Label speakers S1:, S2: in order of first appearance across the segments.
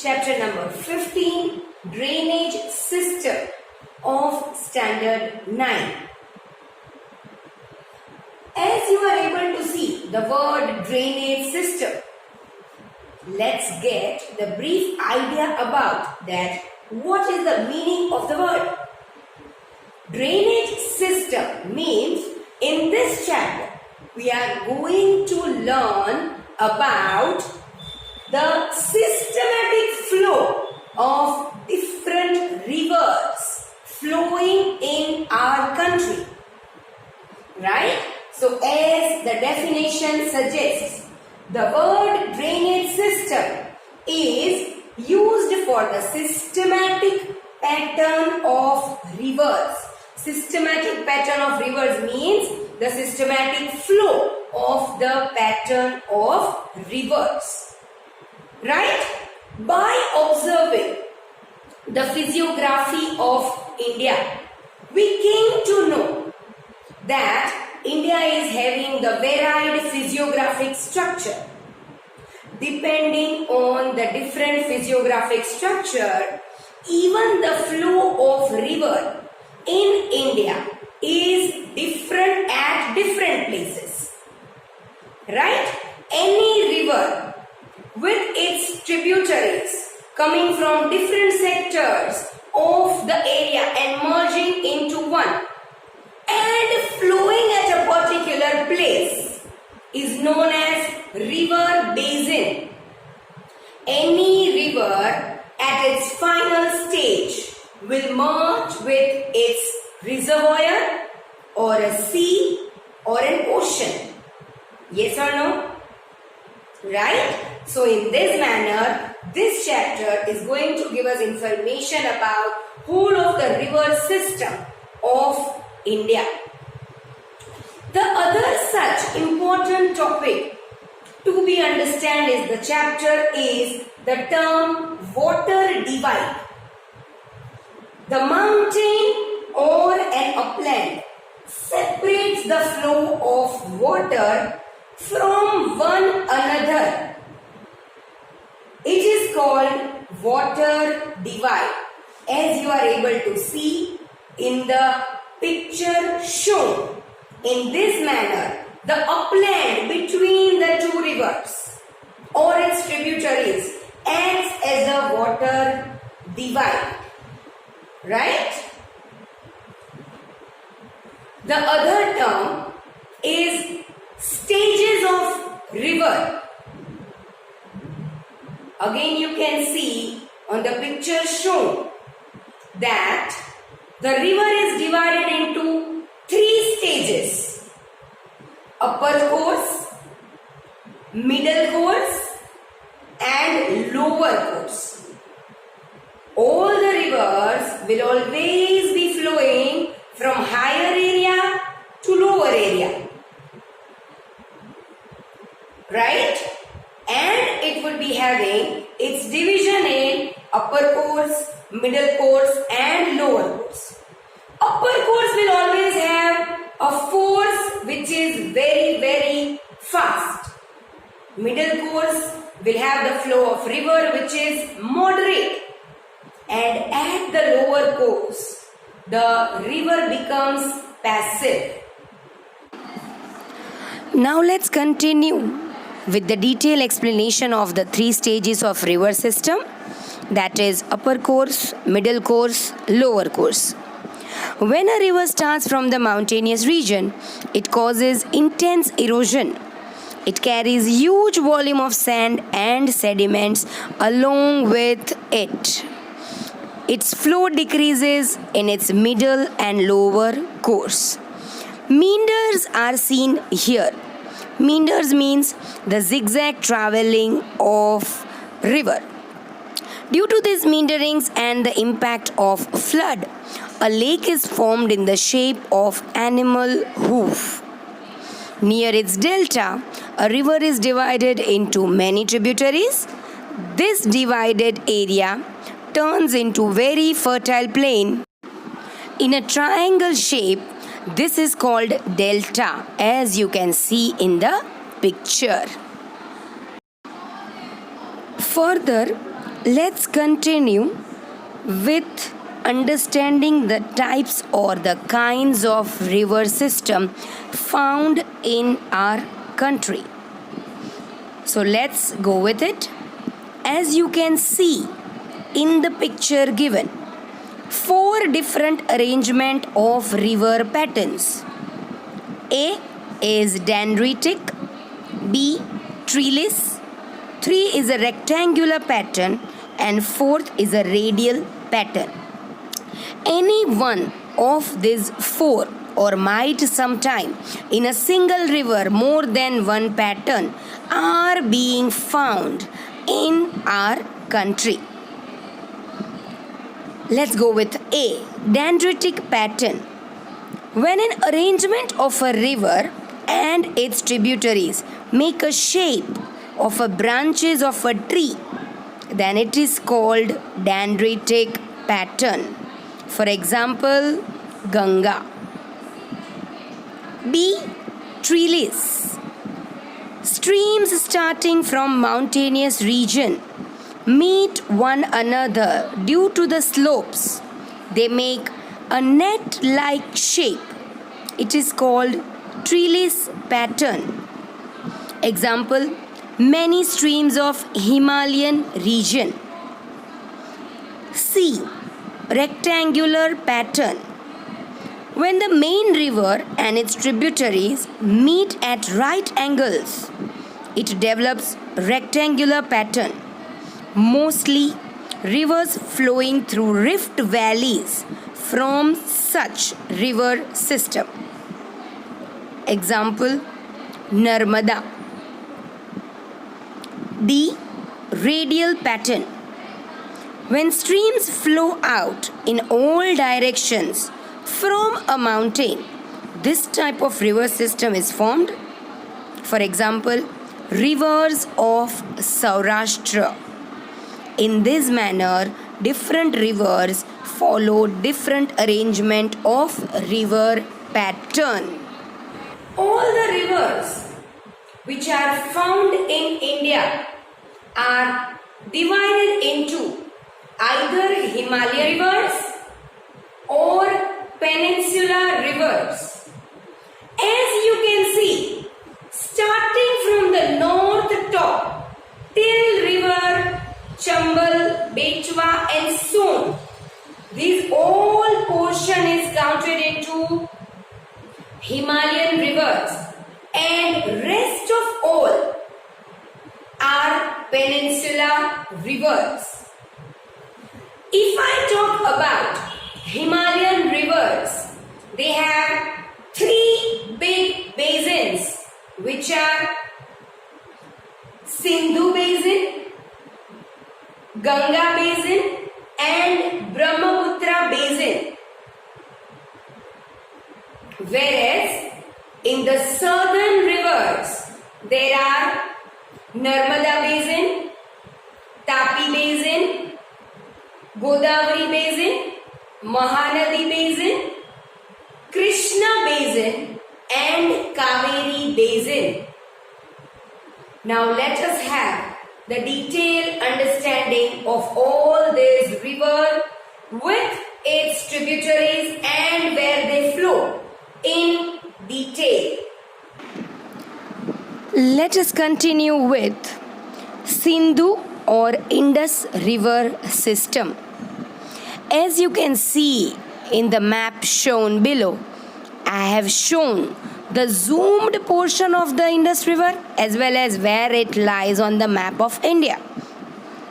S1: chapter number 15, Drainage System of Standard 9. As you are able to see the word drainage system, let's get the brief idea about that. What is the meaning of the word? Drainage system means in this chapter we are going to learn about the systematic flow of different rivers flowing in our country. Right? So as the definition suggests, the word drainage system is used for the systematic pattern of rivers. Systematic pattern of rivers means the systematic flow of the pattern of rivers. Right? By observing the physiography of India, we came to know that India is having the varied physiographic structure. Depending on the different physiographic structure, even the flow of river in India is different at different places. Right? Any river with its tributaries coming from different sectors of the area and merging into one and flowing at a particular place is known as river basin. Any river at its final stage will merge with its reservoir or a sea or an ocean. Yes or no? Right? So in this manner, this chapter is going to give us information about whole of the river system of India. The other such important topic to be understand is the chapter is the term water divide. The mountain or an upland separates the flow of water from one another. It is called water divide, as you are able to see in the picture shown. In this manner, the upland between the two rivers or its tributaries acts as a water divide. Right? The other term is stages of river. Again, you can see on the picture shown that the river is divided into 3 stages: upper course, middle course and lower course. All the rivers will always be flowing from higher area to lower area. Right? And it would be having its division in upper course, middle course and lower course. Upper course will always have a force which is very, very fast. Middle course will have the flow of river which is moderate. And at the lower course, the river becomes passive.
S2: Now let's continue with the detailed explanation of the 3 stages of river system, that is upper course, middle course, lower course. When a river starts from the mountainous region, it causes intense erosion. It carries huge volume of sand and sediments along with it. Its flow decreases in its middle and lower course. Meanders are seen here. Meanders means the zigzag traveling of river. Due to these meanderings and the impact of flood, a lake is formed in the shape of animal hoof. Near its delta, a river is divided into many tributaries. This divided area turns into very fertile plain in a triangle shape. This is called delta, as you can see in the picture. Further, Let's continue with understanding the types or the kinds of river system found in our country. So let's go with it. As you can see in the picture given, 4 different arrangement of river patterns. A is dendritic, B treeless, 3 is a rectangular pattern, and 4th is a radial pattern. Any one of these 4 or might sometime in a single river more than one pattern are being found in our country. Let's go with A, dendritic pattern. When an arrangement of a river and its tributaries make a shape of a branches of a tree, then it is called dendritic pattern. For example, Ganga. B, treeless. Streams starting from mountainous region meet one another due to the slopes. They make a net-like shape. It is called treeless pattern. Example, many streams of Himalayan region. C, rectangular pattern. When the main river and its tributaries meet at right angles, it develops rectangular pattern. Mostly rivers flowing through rift valleys from such river system. Example, Narmada. D, radial pattern. When streams flow out in all directions from a mountain, this type of river system is formed. For example, rivers of Saurashtra. In this manner, different rivers follow different arrangement of river pattern. All the rivers which are found in India are divided into either Himalaya rivers or peninsular rivers. As you can see, starting from the north top till river Chambal, Betwa and Son, this all portion is counted into Himalayan rivers, and rest of all are peninsular rivers. If I talk about Himalayan rivers, they have 3 big basins, which are Sindhu Basin, Ganga Basin and Brahmaputra Basin. Whereas in the southern rivers there are Narmada Basin, Tapi Basin, Godavari Basin, Mahanadi Basin, Krishna Basin and Kaveri Basin. Now let us have the detailed understanding of all these rivers with its tributaries and where they flow in detail. Let us continue with Sindhu or Indus River system. As you can see in the map shown below, I have shown the zoomed portion of the Indus River as well as where it lies on the map of India.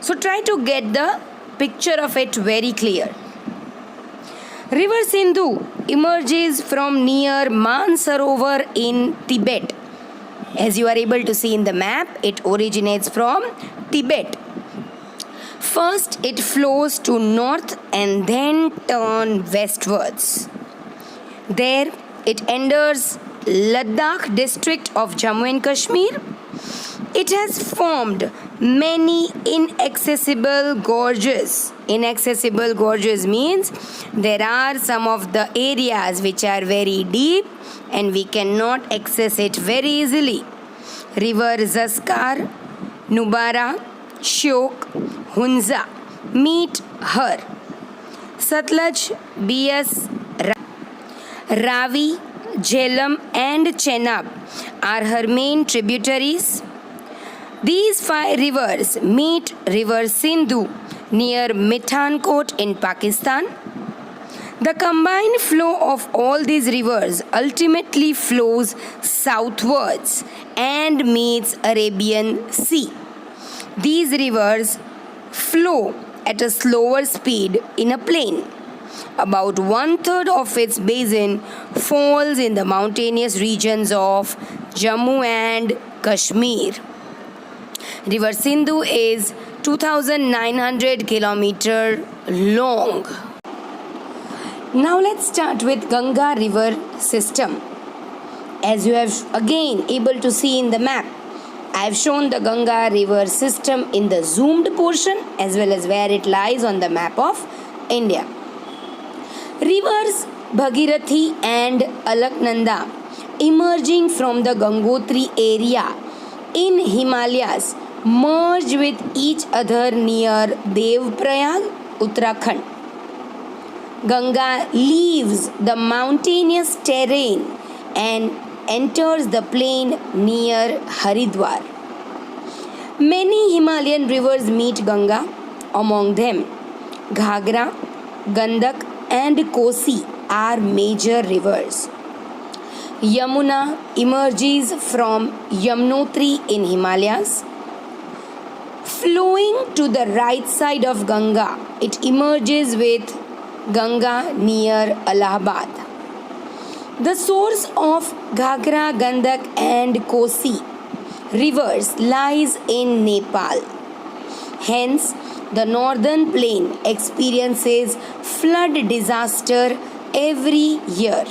S2: So try to get the picture of it very clear. River Sindhu emerges from near Mansarovar in Tibet. As you are able to see in the map, it originates from Tibet. First, it flows to north and then turn westwards. There, it enters Ladakh district of Jammu and Kashmir. It has formed many inaccessible gorges. Inaccessible gorges means there are some of the areas which are very deep and we cannot access it very easily. River Zaskar, Nubara, Shyok, Hunza, meet her. Satluj, BS, Ravi, Jhelum and Chenab are her main tributaries. These 5 rivers meet River Sindhu near Mithankot in Pakistan. The combined flow of all these rivers ultimately flows southwards and meets Arabian Sea. These rivers flow at a slower speed in a plain. About 1/3 of its basin falls in the mountainous regions of Jammu and Kashmir. River Sindhu is 2,900 kilometers long. Now let's start with Ganga river system. As you have again able to see in the map, I have shown the Ganga river system in the zoomed portion as well as where it lies on the map of India. Rivers Bhagirathi and Alaknanda emerging from the Gangotri area in Himalayas merge with each other near Devprayag, Uttarakhand. Ganga leaves the mountainous terrain and enters the plain near Haridwar. Many Himalayan rivers meet Ganga, among them Ghagra, Gandak and Kosi are major rivers. Yamuna emerges from Yamunotri in Himalayas. Flowing to the right side of Ganga, it emerges with Ganga near Allahabad. The source of Ghagra, Gandak and Kosi rivers lies in Nepal. Hence, the northern plain experiences flood disaster every year.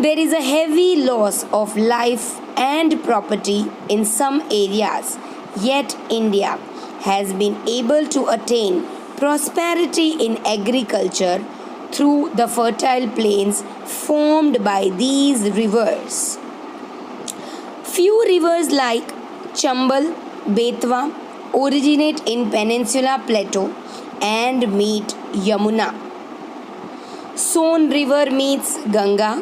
S2: There is a heavy loss of life and property in some areas, yet India has been able to attain prosperity in agriculture through the fertile plains formed by these rivers. Few rivers like Chambal, Betwa originate in Peninsula Plateau and meet Yamuna. Son River meets Ganga.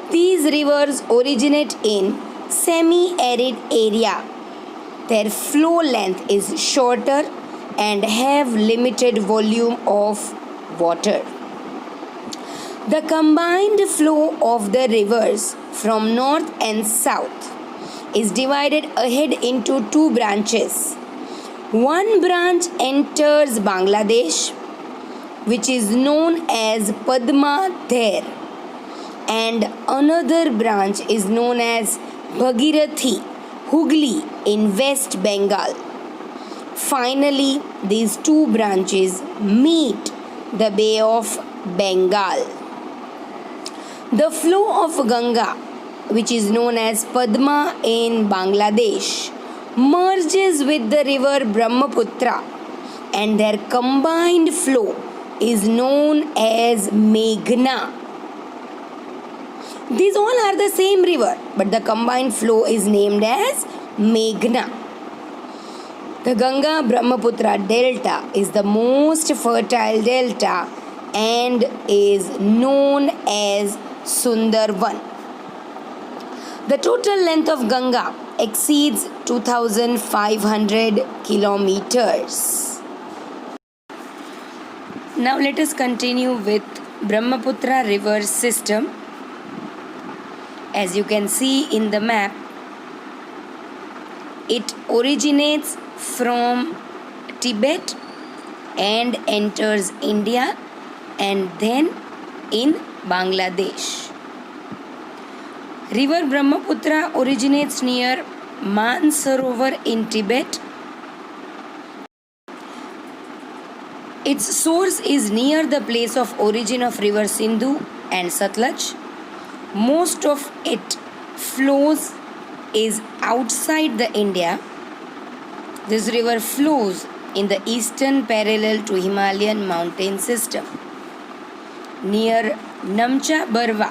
S2: These rivers originate in semi-arid area. Their flow length is shorter and have limited volume of water. The combined flow of the rivers from north and south is divided ahead into 2 branches. One branch enters Bangladesh, which is known as Padma there, and another branch is known as Bhagirathi, Hooghly in West Bengal. Finally, these 2 branches meet the Bay of Bengal. The flow of Ganga, which is known as Padma in Bangladesh, merges with the river Brahmaputra, and their combined flow is known as Meghna. These all are the same river, but the combined flow is named as Meghna. The Ganga Brahmaputra delta is the most fertile delta and is known as Sundarban. The total length of Ganga exceeds 2,500 kilometers. Now let us continue with Brahmaputra river system. As you can see in the map, it originates from Tibet and enters India and then in Bangladesh. River Brahmaputra originates near Mansarovar in Tibet. Its source is near the place of origin of river Sindhu and Satluj. Most of it flows is outside the India. This river flows in the eastern parallel to Himalayan mountain system. Near Namcha Barwa,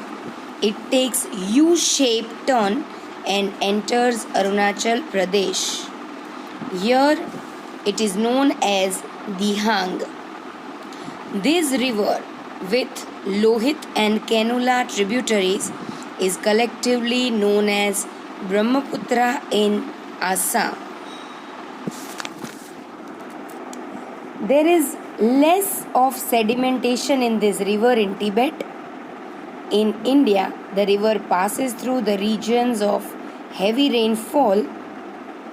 S2: it takes U-shaped turn and enters Arunachal Pradesh. Here It is known as Dihang. This river, with Lohit and Kanula tributaries, is collectively known as Brahmaputra in Assam. There is less of sedimentation in this river in Tibet. In India, the river passes through the regions of heavy rainfall,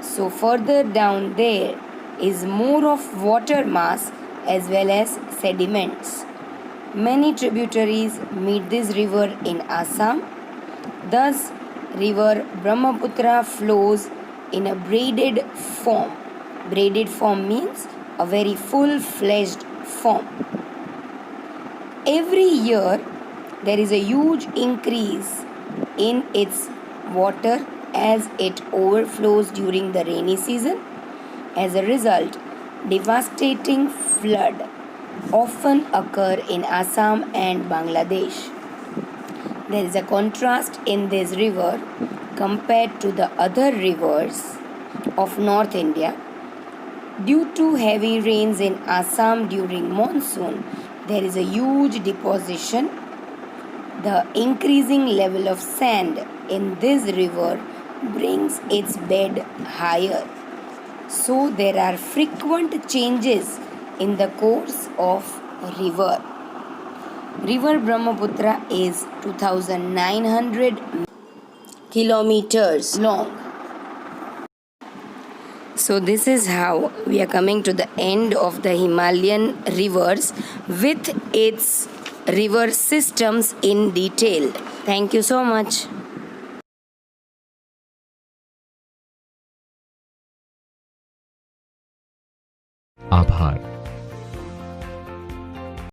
S2: so further down there is more of water mass as well as sediments. Many tributaries meet this river in Assam. Thus, river Brahmaputra flows in a braided form. Braided form means a very full-fledged form. Every year, there is a huge increase in its water as it overflows during the rainy season. As a result, devastating flood often occur in Assam and Bangladesh. There is a contrast in this river compared to the other rivers of North India. Due to heavy rains in Assam during monsoon, there is a huge deposition. The increasing level of sand in this river brings its bed higher. So there are frequent changes in the course of river. River Brahmaputra is 2,900 kilometers long. So this is how we are coming to the end of the Himalayan rivers with its river systems in detail. Thank you so much.
S3: आभार।